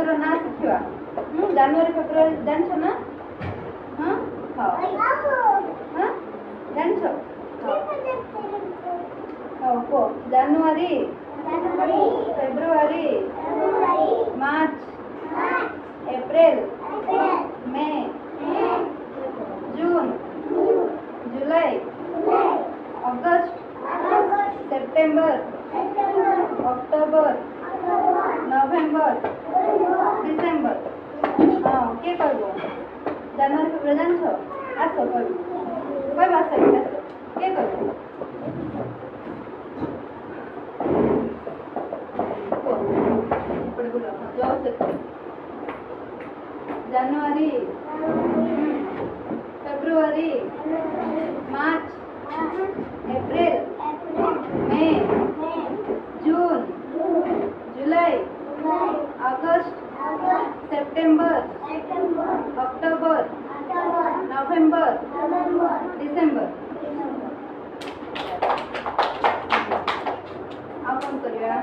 ମାସର ନାଁ ଶିଖିବା। ଜାନୁଆରୀ ଫେବୃଆରୀ ଜାଣିଛ ନା? ହଁ ହଁ ଜାଣିଛ? ହଉ କୁହ। ଜାନୁଆରୀ ଫେବୃଆରୀ ମାର୍ଚ୍ଚ ଏପ୍ରିଲ ମେ ଜୁନ୍ जुलाई अगस्त सेप्टेम्बर अक्टोबर नवेम्बर डिसेम्बर। हाँ किए कहब? जनवरी फेब्रुआरी जान आस कह आस किए कह जनवरी फेब्रुआरी मार्च एप्रिल मे जून जुलाई अगस्त सेप्टेम्बर अक्टोबर नवेम्बर डिसेम्बर। आ कौन करिया?